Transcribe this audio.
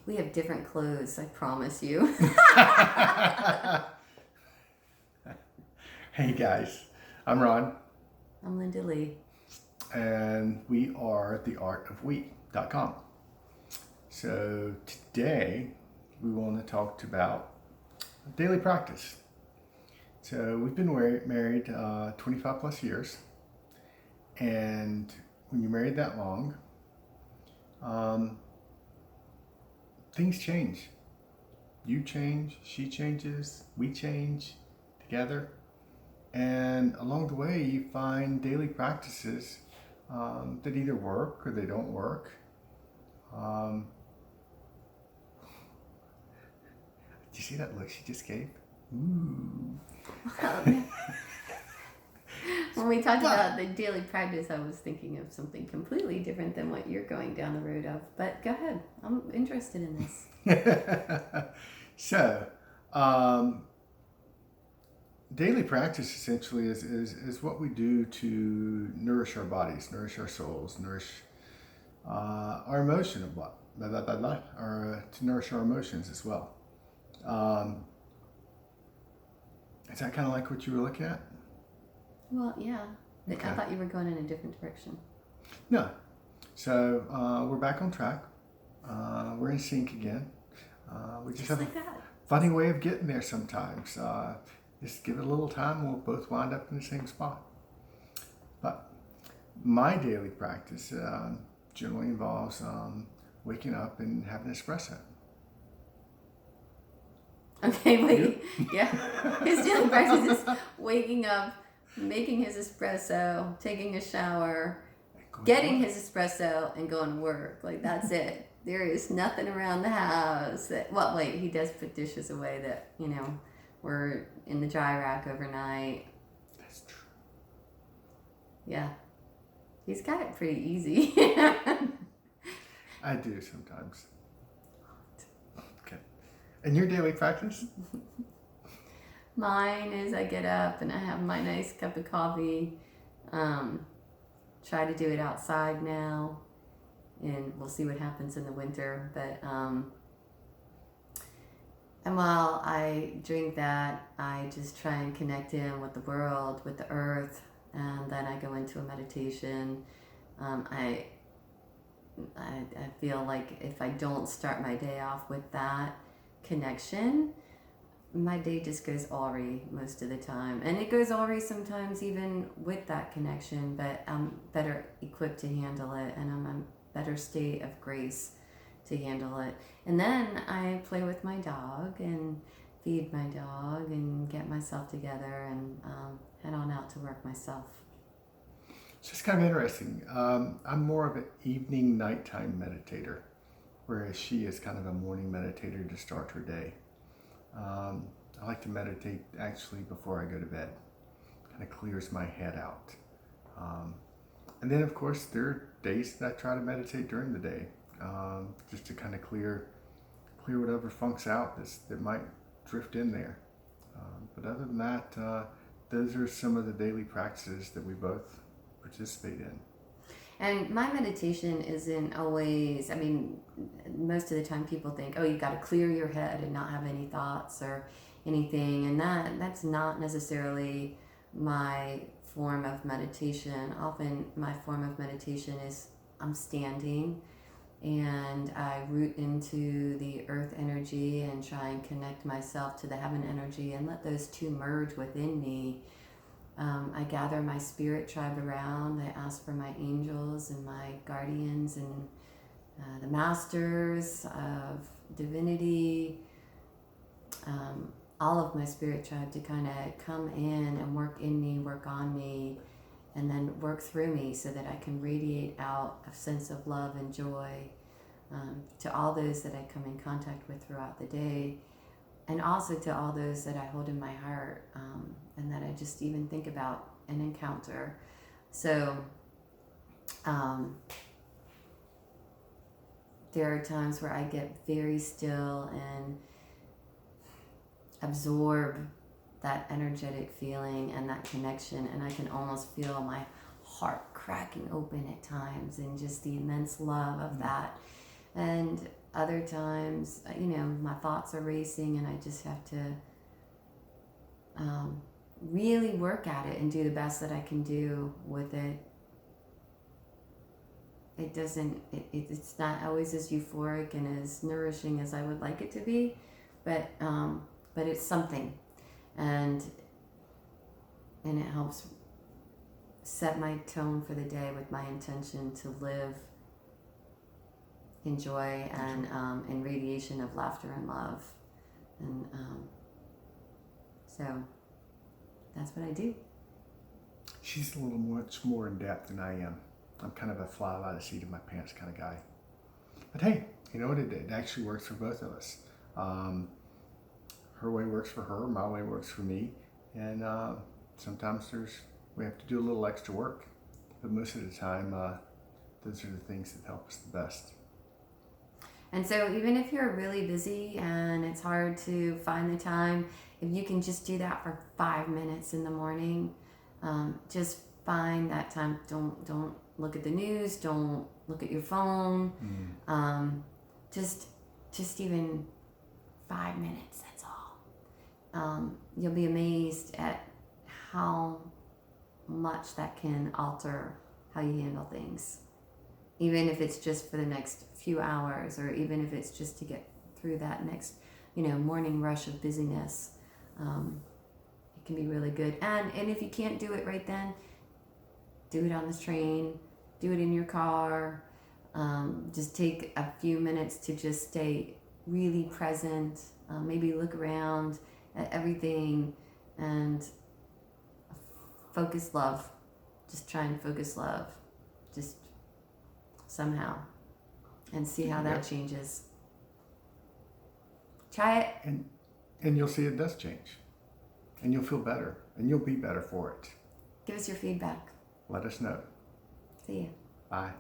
We have different clothes, I promise you. Hey guys, I'm Ron, I'm Linda Lee. and we are theartofwe.com. So today we want to talk about daily practice. So we've been married 25 plus years, and when you're married that long, um, things change. You change, she changes, we change together. And along the way, you find daily practices that either work or they don't work. Um, did you see that look she just gave? Ooh. When we talked about the daily practice, I was thinking of something completely different than what you're going down the road of. But go ahead. I'm interested in this. So, daily practice essentially is what we do to nourish our bodies, nourish our souls, nourish our emotion of what, or to nourish our emotions as well. Is that kind of like what you were looking at? Well, yeah. Okay. I thought you were going in a different direction. No. So we're back on track. We're in sync again. We just have like a that. funny way of getting there sometimes. Just give it a little time, we'll both wind up in the same spot. But my daily practice generally involves waking up and having an espresso. Okay, wait. Yeah. His daily practice is waking up, making his espresso, taking a shower, getting his espresso, and going to work. Like, that's it. There is nothing around the house that, well, wait, he does put dishes away that, were in the dry rack overnight. That's true. Yeah. He's got it pretty easy. I do sometimes. Okay. And your daily practice? Mine is I get up and I have my nice cup of coffee. Try to do it outside now, and we'll see what happens in the winter. But and while I drink that, I just try and connect in with the world, with the earth, and then I go into a meditation. I feel like if I don't start my day off with that connection, my day just goes awry most of the time. And it goes awry sometimes even with that connection, but I'm better equipped to handle it, and I'm in a better state of grace to handle it. And then I play with my dog and feed my dog and get myself together and head on out to work myself. It's just kind of interesting. I'm more of an evening, nighttime meditator, whereas she is kind of a morning meditator to start her day. I like to meditate actually before I go to bed. Kind of clears my head out. And then, of course, there are days that I try to meditate during the day, just to kind of clear whatever funks out that might drift in there. But other than that, those are some of the daily practices that we both participate in. And my meditation isn't always, most of the time people think, oh, you got to clear your head and not have any thoughts or anything. And that's not necessarily my form of meditation. Often my form of meditation is I'm standing and I root into the earth energy and try and connect myself to the heaven energy and let those two merge within me. I gather my spirit tribe around. I ask for my angels and my guardians and the masters of divinity, all of my spirit tribe to kind of come in and work in me, work on me, and then work through me so that I can radiate out a sense of love and joy to all those that I come in contact with throughout the day. And also to all those that I hold in my heart and that I just even think about and encounter. So there are times where I get very still and absorb that energetic feeling and that connection, and I can almost feel my heart cracking open at times and just the immense love of that And other times, my thoughts are racing and I just have to really work at it and do the best that I can do with it. It's not always as euphoric and as nourishing as I would like it to be, but it's something, and it helps set my tone for the day with my intention to live in joy and in radiation of laughter and love, and so that's what I do. She's a little much more in depth than I am. I'm kind of a fly by the seat of my pants kind of guy. But hey, you know what? It actually works for both of us. Her way works for her, my way works for me, and sometimes we have to do a little extra work. But most of the time, those are the things that help us the best. And so even if you're really busy and it's hard to find the time, if you can just do that for 5 minutes in the morning, just find that time. Don't look at the news. Don't look at your phone. Just even 5 minutes. That's all. You'll be amazed at how much that can alter how you handle things. Even if it's just for the next few hours, or even if it's just to get through that next, morning rush of busyness, it can be really good. And if you can't do it right then, do it on this train, do it in your car. Just take a few minutes to just stay really present. Maybe look around at everything and focus love. Just try and focus love. Just somehow, and see how that changes. Try it, and you'll see it does change, and you'll feel better, and you'll be better for it. give us your feedback. Let us know. See ya. Bye.